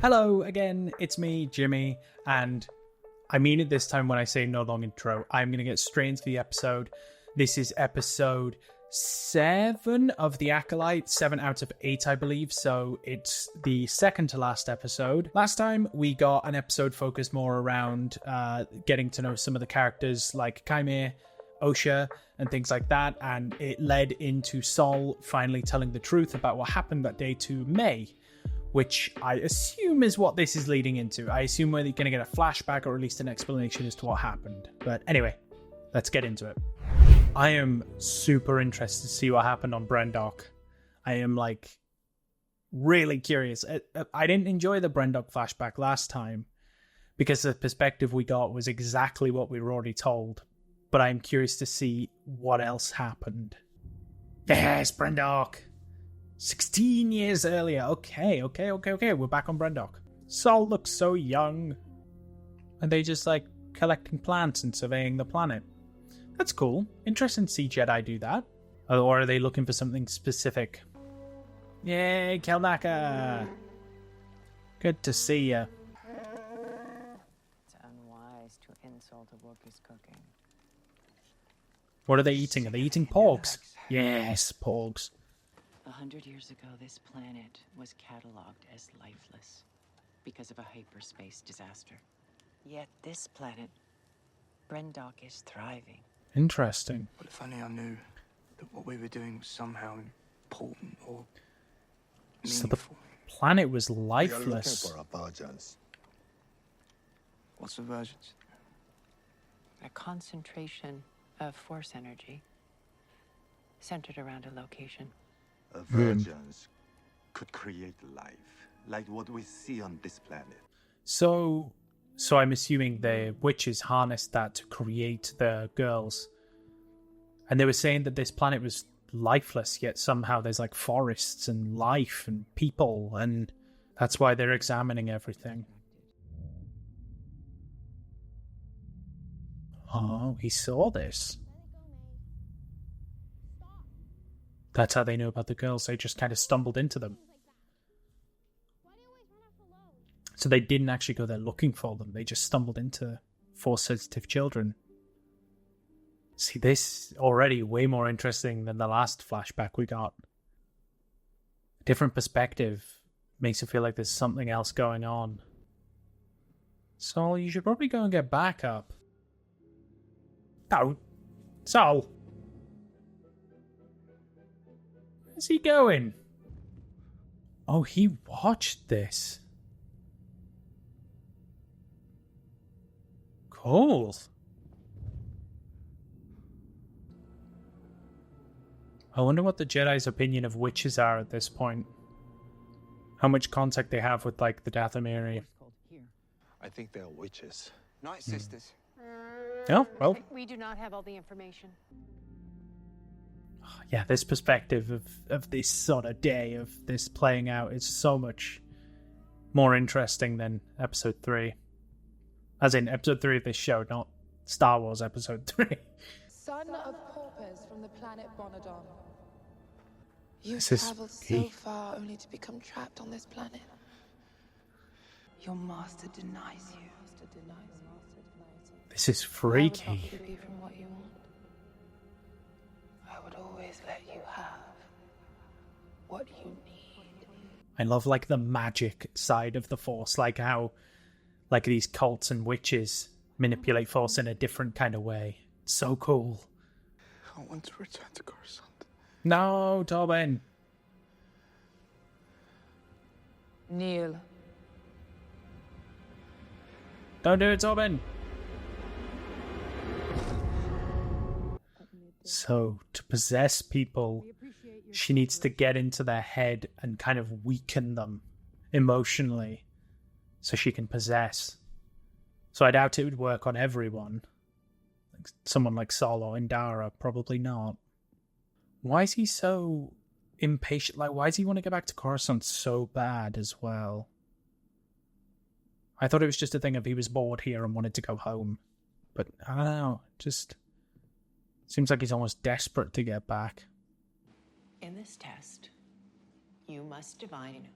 Hello again, it's me, Jimmy, and I mean it this time when I say no long intro. I'm going to get straight into the episode. This is episode 7 of the Acolyte, 7 out of 8, I believe, so it's the second to last episode. Last time, we got an episode focused more around getting to know some of the characters like Kaimir, Osha, and things like that, and it led into Sol finally telling the truth about what happened that day to May, which I assume is what this is leading into. I assume we're going to get a flashback or at least an explanation as to what happened. But anyway, let's get into it. I am super interested to see what happened on Brendok. I am, really curious. I didn't enjoy the Brendok flashback last time because the perspective we got was exactly what we were already told. But I'm curious to see what else happened. Yes, Brendok! 16 years earlier. Okay. We're back on Brendok. Sol looks so young. And they just collecting plants and surveying the planet. That's cool. Interesting to see Jedi do that. Or are they looking for something specific? Yay, Kelnaka! Good to see ya. It's unwise to insult a Wookiee's cooking. What are they eating? Are they eating porgs? Yes, porgs. 100 years ago, this planet was catalogued as lifeless because of a hyperspace disaster. Yet this planet, Brendok, is thriving. Interesting. What if only I knew that what we were doing was somehow important or So the meaningful? planet was We are lifeless. looking for a virgins. What's the versions? A concentration of force energy centered around a location. A virgins could create life, like what we see on this planet. So I'm assuming the witches harnessed that to create the girls. And they were saying that this planet was lifeless, yet somehow there's forests and life and people, and that's why they're examining everything. Oh, he saw this. That's how they knew about the girls. They just kind of stumbled into them. So they didn't actually go there looking for them. They just stumbled into Force-sensitive children. See, this already way more interesting than the last flashback we got. Different perspective makes it feel like there's something else going on. Sol, you should probably go and get backup. No. Sol! Where's he going? Oh, he watched this. Cool. I wonder what the Jedi's opinion of witches are at this point. How much contact they have with, the Dathomiri. I think they are witches. Night sisters. Oh, well. We do not have all the information. Yeah, this perspective of this sort of day, of this playing out, is so much more interesting than episode 3. As in, episode 3 of this show, not Star Wars episode 3. Son of paupers from the planet Bonadon. You This is traveled so spooky. far only to become trapped on this planet. Your master denies you. This is I would not freaky. keep you from what you want. I would always let you have what you need. I love, the magic side of the Force, how, these cults and witches manipulate Force in a different kind of way. So cool. I want to return to Coruscant. No, Tobin. Kneel. Don't do it, Tobin. So, to possess people, she needs to get into their head and kind of weaken them emotionally so she can possess. So I doubt it would work on everyone. Someone like Sol or Indara, probably not. Why is he so impatient? Why does he want to get back to Coruscant so bad as well? I thought it was just a thing of he was bored here and wanted to go home. But I don't know, just seems like he's almost desperate to get back. In this test, you must divine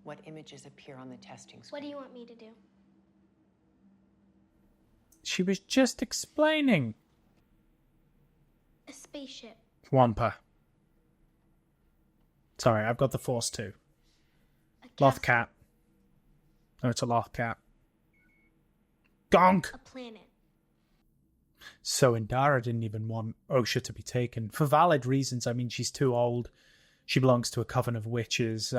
what images appear on the testing screen. What do you want me to do? She was just explaining. A spaceship. Wampa. Sorry, I've got the Force too. A Loth castle, cat. No, it's a loth cat. Gonk! A planet. So Indara didn't even want Osha to be taken. For valid reasons. I mean, she's too old. She belongs to a coven of witches.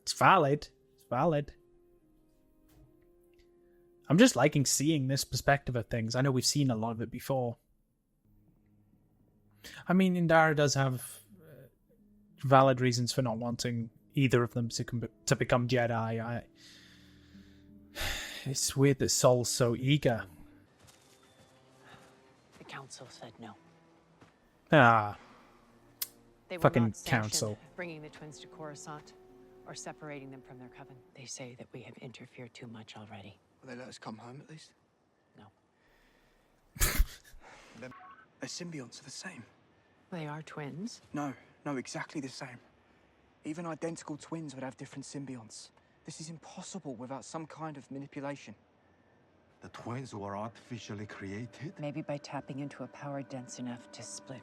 It's valid. It's valid. I'm just liking seeing this perspective of things. I know we've seen a lot of it before. I mean, Indara does have valid reasons for not wanting either of them to become Jedi. It's weird that Sol's so eager. The council said no. Ah, They will fucking not sanction council. bringing the twins to Coruscant or separating them from their coven. They say that we have interfered too much already. Will they let us come home at least? No. Their symbionts are the same. They are twins. No, exactly the same. Even identical twins would have different symbionts. This is impossible without some kind of manipulation. The twins were artificially created? Maybe by tapping into a power dense enough to split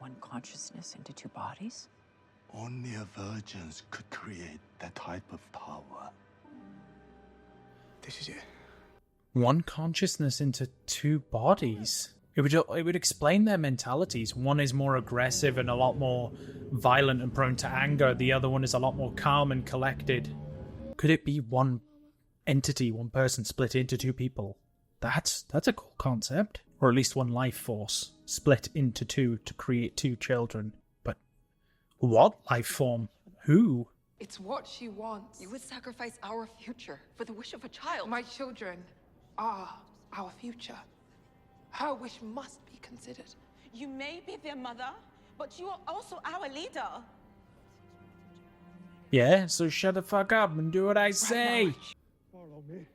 one consciousness into two bodies? Only a virgin could create that type of power. This is it. one consciousness into two bodies. It would explain their mentalities. One is more aggressive and a lot more violent and prone to anger. The other one is a lot more calm and collected. Could it be one entity, one person split into two people? That's a cool concept. Or at least one life force split into two to create two children. But what life form? Who? It's what she wants. You would sacrifice our future for the wish of a child. My children are our future. Her wish must be considered. You may be their mother, but you are also our leader. Yeah, so shut the fuck up and do what I say. Follow me.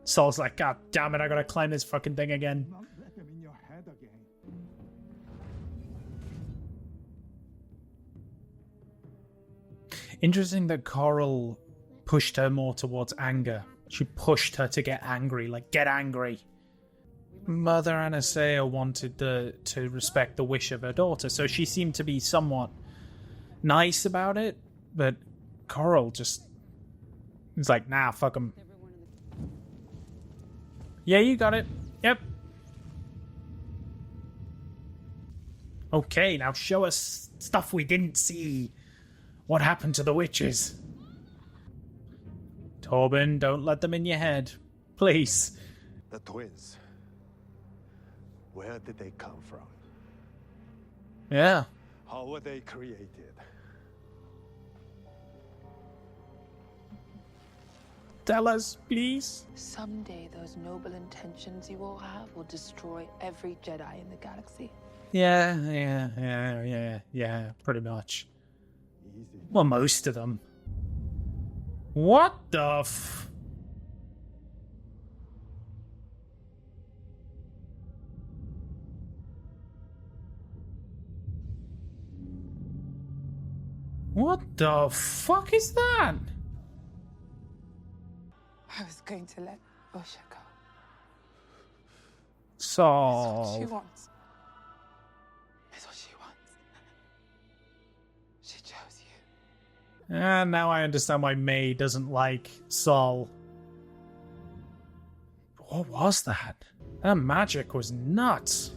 Saul's like, God damn it, I gotta climb this fucking thing again. Not let them in your head again. Interesting that Coral pushed her more towards anger. She pushed her to get angry, like, get angry. Mother Anasea wanted to respect the wish of her daughter, so she seemed to be somewhat nice about it, but Coral just is like, nah, fuck him. Yeah, you got it. Yep. Okay, now show us stuff we didn't see. What happened to the witches? Torben, don't let them in your head. Please. The twins. Where did they come from? Yeah. How were they created? Tell us, please. Someday those noble intentions you all have will destroy every Jedi in the galaxy. Yeah, pretty much. Easy. Well, most of them. What the f... What the fuck is that? I was going to let Osha go. It's what Saul. she wants. It's what she wants. She chose you. And now I understand why May doesn't like Saul. What was that? That magic was nuts.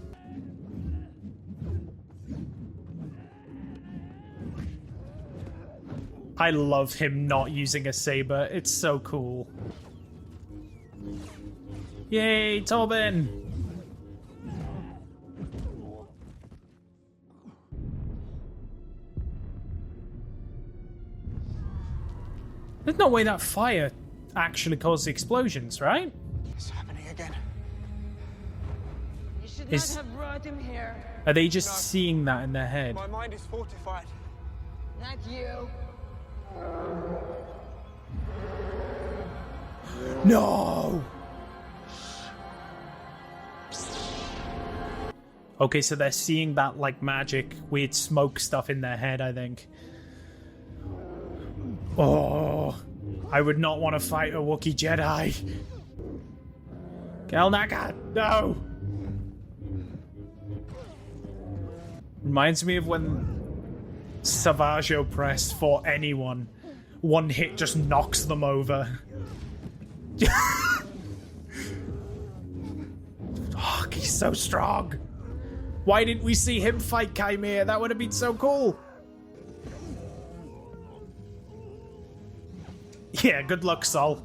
I love him not using a saber. It's so cool. Yay, Tobin! There's no way that fire actually caused the explosions, right? It's happening again. You should Is- not have brought him here. Are they just seeing that in their head? My mind is fortified. Not you. No! Okay, so they're seeing that, like, magic, weird smoke stuff in their head, I think. Oh, I would not want to fight a Wookiee Jedi. Kelnaka, no! Reminds me of when Savage Opress fought anyone. One hit just knocks them over. Oh, he's so strong. Why didn't we see him fight Chimera? That would have been so cool. Yeah, good luck, Sol.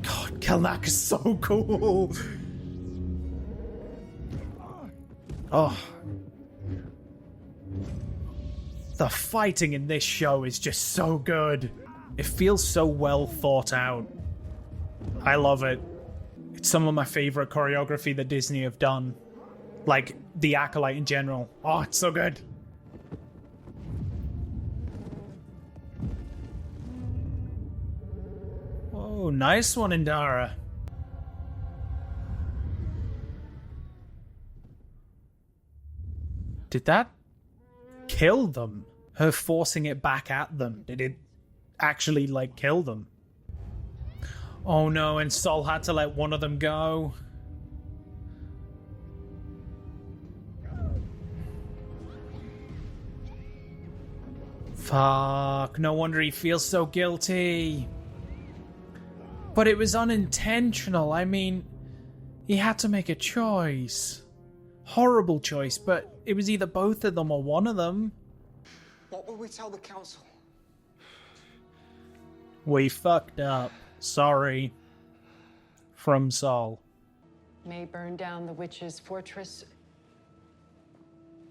God, Kelnak is so cool. Oh. The fighting in this show is just so good. It feels so well thought out. I love it. It's some of my favorite choreography that Disney have done. Like, the Acolyte in general. Oh, it's so good. Oh, nice one, Indara. Did that kill them? Her forcing it back at them. Did it actually, like, kill them? Oh no, and Sol had to let one of them go. Fuck, no wonder he feels so guilty. But it was unintentional. I mean, he had to make a choice. Horrible choice, but it was either both of them or one of them. What will we tell the council? We fucked up. Sorry. From Sol. May burned down the witch's fortress,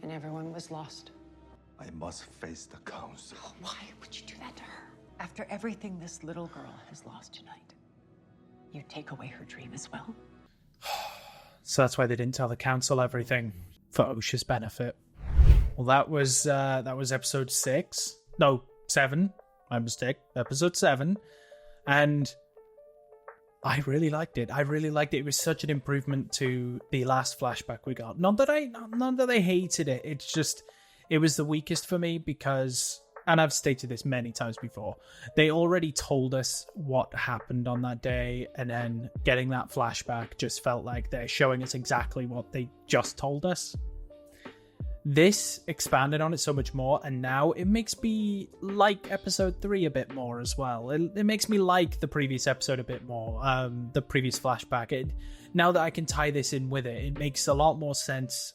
and everyone was lost. I must face the council. Why would you do that to her? After everything this little girl has lost tonight, you take away her dream as well? So that's why they didn't tell the council everything, for Osha's benefit. Well, that was episode 6. No, 7. My mistake. Episode 7. And I really liked it. It was such an improvement to the last flashback we got. Not that I hated it. It's just, it was the weakest for me because, and I've stated this many times before, they already told us what happened on that day, and then getting that flashback just felt like they're showing us exactly what they just told us. This expanded on it so much more, and now it makes me like episode 3 a bit more as well. It makes me like the previous episode a bit more, the previous flashback. Now that I can tie this in with it, it makes a lot more sense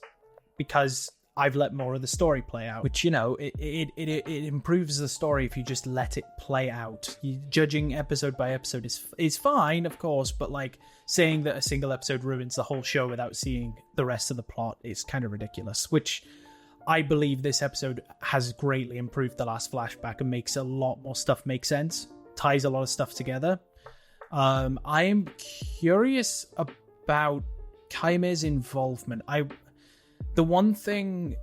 because I've let more of the story play out, which, you know, it improves the story if you just let it play out. Judging episode by episode is fine, of course, but like saying that a single episode ruins the whole show without seeing the rest of the plot is kind of ridiculous, which I believe this episode has greatly improved the last flashback and makes a lot more stuff make sense, ties a lot of stuff together. I am curious about Kaime's involvement. The one thing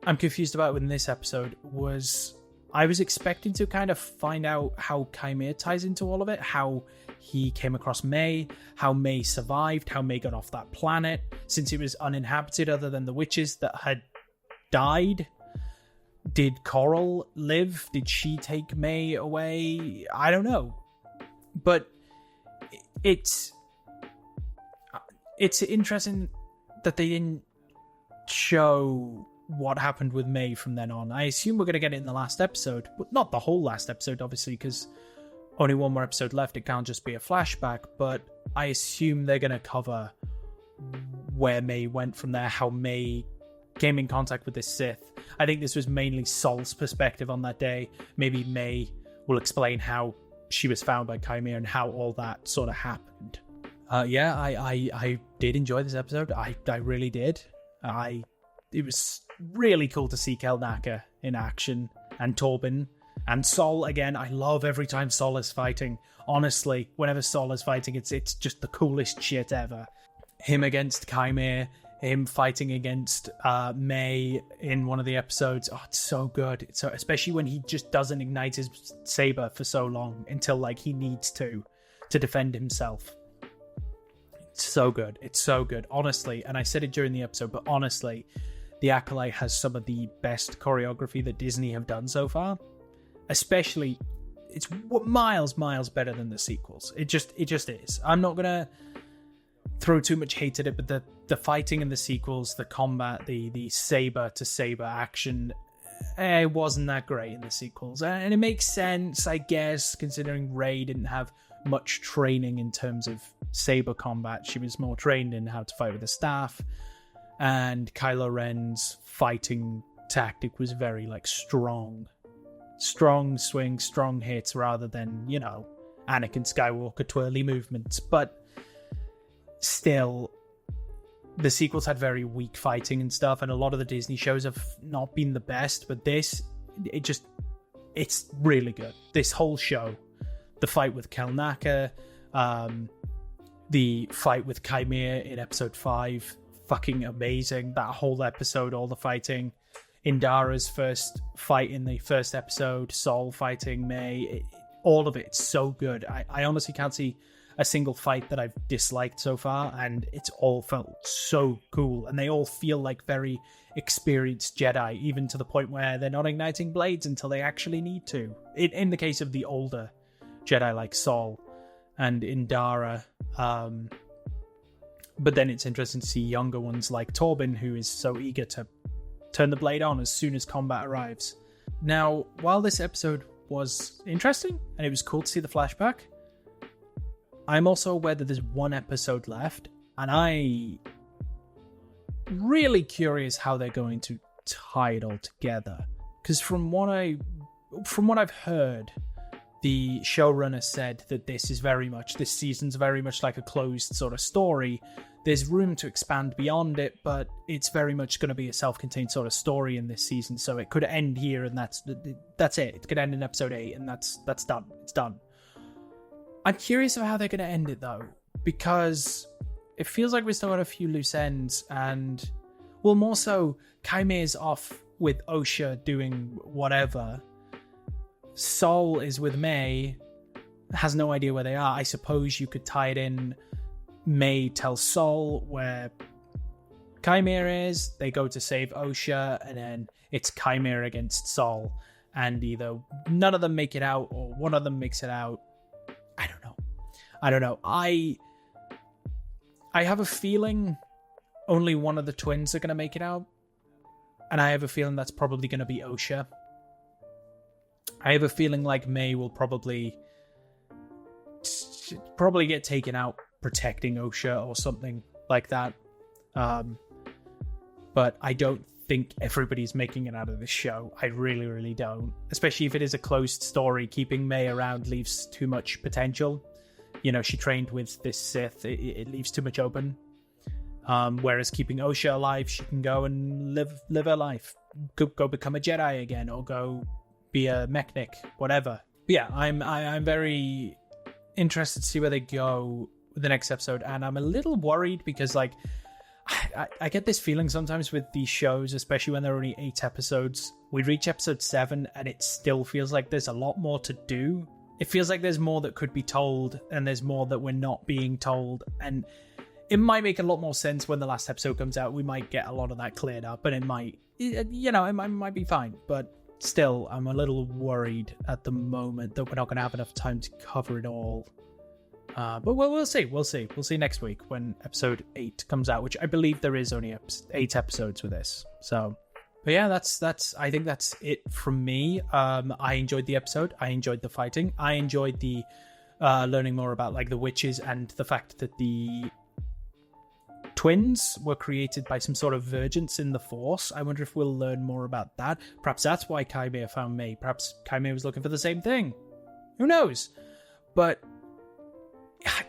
I'm confused about in this episode was I was expecting to kind of find out how Kaimir ties into all of it, how he came across May, how May survived, how May got off that planet, since it was uninhabited other than the witches that had died. Did Coral live? Did she take May away? I don't know. But it's interesting that they didn't show what happened with May from then on. I assume we're going to get it in the last episode, but not the whole last episode, obviously, because only one more episode left. It can't just be a flashback, but I assume they're going to cover where May went from there, how May came in contact with the Sith. I think this was mainly Sol's perspective on that day. Maybe May will explain how she was found by Chimera and how all that sort of happened. I did enjoy this episode. I really did. It was really cool to see Kelnaka in action, and Torben, and Sol again. I love every time Sol is fighting. Honestly, whenever Sol is fighting, it's just the coolest shit ever. Him against Chimera, him fighting against May in one of the episodes. Oh, it's so good. It's so, especially when he just doesn't ignite his saber for so long until like he needs to defend himself. It's so good. It's so good, honestly. And I said it during the episode, but honestly, The Acolyte has some of the best choreography that Disney have done so far. Especially, it's miles better than the sequels. It just is. I'm not gonna throw too much hate at it, but the fighting in the sequels, the combat, the saber to saber action, it wasn't that great in the sequels, and it makes sense, I guess, considering Rey didn't have much training in terms of saber combat. She was more trained in how to fight with the staff, and Kylo Ren's fighting tactic was very like strong swings, strong hits, rather than, you know, Anakin Skywalker twirly movements. But still, the sequels had very weak fighting and stuff, and a lot of the Disney shows have not been the best, but this, it's really good. This whole show, the fight with Kelnaka, the fight with Chimera in episode 5, fucking amazing. That whole episode, all the fighting. Indara's first fight in the first episode, Saul fighting May, all of it's so good. I honestly can't see a single fight that I've disliked so far, and it's all felt so cool, and they all feel like very experienced Jedi, even to the point where they're not igniting blades until they actually need to. In the case of the older Jedi like Saul and Indara, but then it's interesting to see younger ones like Torben, who is so eager to turn the blade on as soon as combat arrives. Now, while this episode was interesting and it was cool to see the flashback, I'm also aware that there's one episode left, and I'm really curious how they're going to tie it all together. Because from what I've heard, the showrunner said that this season's very much like a closed sort of story. There's room to expand beyond it, but it's very much going to be a self-contained sort of story in this season. So it could end here, and that's it. It could end in episode 8, and that's done. It's done. I'm curious of how they're going to end it, though, because it feels like we still got a few loose ends, and, well, more so, Kaime's off with Osha doing whatever. Sol is with May, has no idea where they are. I suppose you could tie it in. May tells Sol where Chimera is, they go to save Osha, and then it's Chimera against Sol, and either none of them make it out, or one of them makes it out. I don't know. I have a feeling only one of the twins are going to make it out, and I have a feeling that's probably going to be Osha. I have a feeling like May will probably get taken out protecting Osha or something like that. But I don't think everybody's making it out of this show. I really, really don't. Especially if it is a closed story, keeping May around leaves too much potential. You know, she trained with this Sith. It leaves too much open. Whereas keeping Osha alive, she can go and live her life. Go become a Jedi again, or go be a Mechanic, whatever. But yeah, I'm very interested to see where they go with the next episode, and I'm a little worried because, like, I get this feeling sometimes with these shows, especially when they're only 8 episodes. We reach episode 7 and it still feels like there's a lot more to do. It feels like there's more that could be told, and there's more that we're not being told, and it might make a lot more sense when the last episode comes out. We might get a lot of that cleared up, and it might be fine, but still, I'm a little worried at the moment that we're not going to have enough time to cover it all. But we'll see. We'll see next week when episode 8 comes out, which I believe there is only 8 episodes with this. So, but yeah, that's. I think that's it from me. I enjoyed the episode. I enjoyed the fighting. I enjoyed the learning more about like the witches and the fact that the twins were created by some sort of vergence in the Force. I wonder if we'll learn more about that. Perhaps that's why Chimera found May. Perhaps Chimera was looking for the same thing. Who knows? But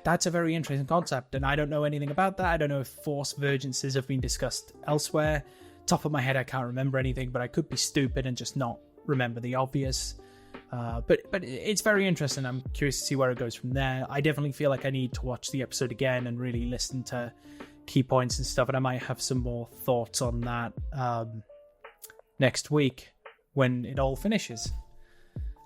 that's a very interesting concept, and I don't know anything about that. I don't know if Force vergences have been discussed elsewhere. Top of my head, I can't remember anything, but I could be stupid and just not remember the obvious. But it's very interesting. I'm curious to see where it goes from there. I definitely feel like I need to watch the episode again and really listen to key points and stuff, and I might have some more thoughts on that next week when it all finishes.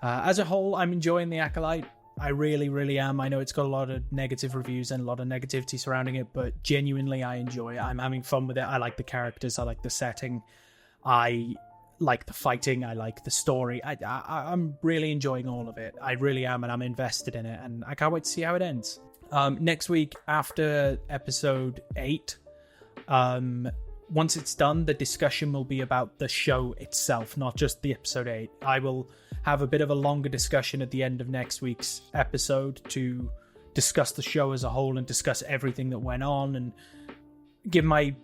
As a whole, I'm enjoying the Acolyte. I really, really am. I know it's got a lot of negative reviews and a lot of negativity surrounding it, but genuinely I enjoy it. I'm having fun with it. I like the characters. I like the setting. I like the fighting. I like the story. I'm really enjoying all of it. I really am, and I'm invested in it, and I can't wait to see how it ends. Next week, after episode 8, once it's done, the discussion will be about the show itself, not just the episode 8. I will have a bit of a longer discussion at the end of next week's episode to discuss the show as a whole and discuss everything that went on and give my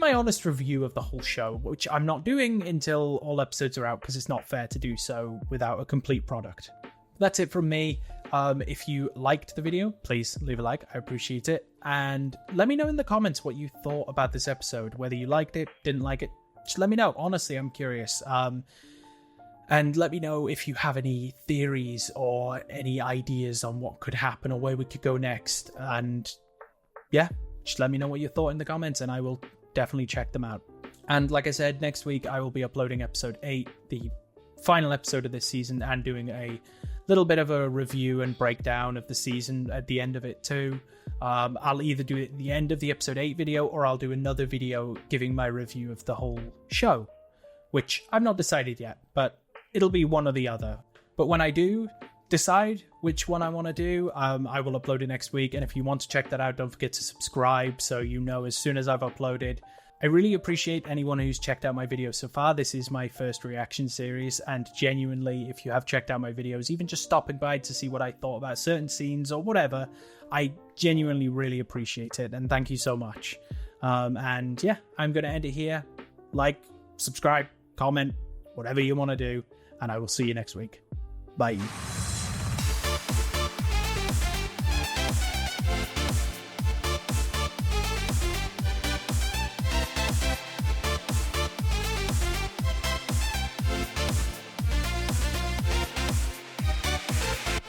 honest review of the whole show, which I'm not doing until all episodes are out because it's not fair to do so without a complete product. That's it from me. If you liked the video, please leave a like. I appreciate it. And let me know in the comments what you thought about this episode, whether you liked it, didn't like it. Just let me know. Honestly, I'm curious. And let me know if you have any theories or any ideas on what could happen or where we could go next. And yeah, just let me know what you thought in the comments and I will definitely check them out. And like I said, next week I will be uploading episode 8, the final episode of this season, and doing a little bit of a review and breakdown of the season at the end of it too. I'll either do it at the end of the episode 8 video or I'll do another video giving my review of the whole show, which I've not decided yet, but it'll be one or the other. But when I do decide which one I want to do, I will upload it next week. And if you want to check that out, don't forget to subscribe so you know as soon as I've uploaded. I really appreciate anyone who's checked out my videos so far. This is my first reaction series, and genuinely, if you have checked out my videos, even just stopping by to see what I thought about certain scenes or whatever, I genuinely really appreciate it, and thank you so much. And yeah, I'm going to end it here. Like, subscribe, comment, whatever you want to do, and I will see you next week. Bye.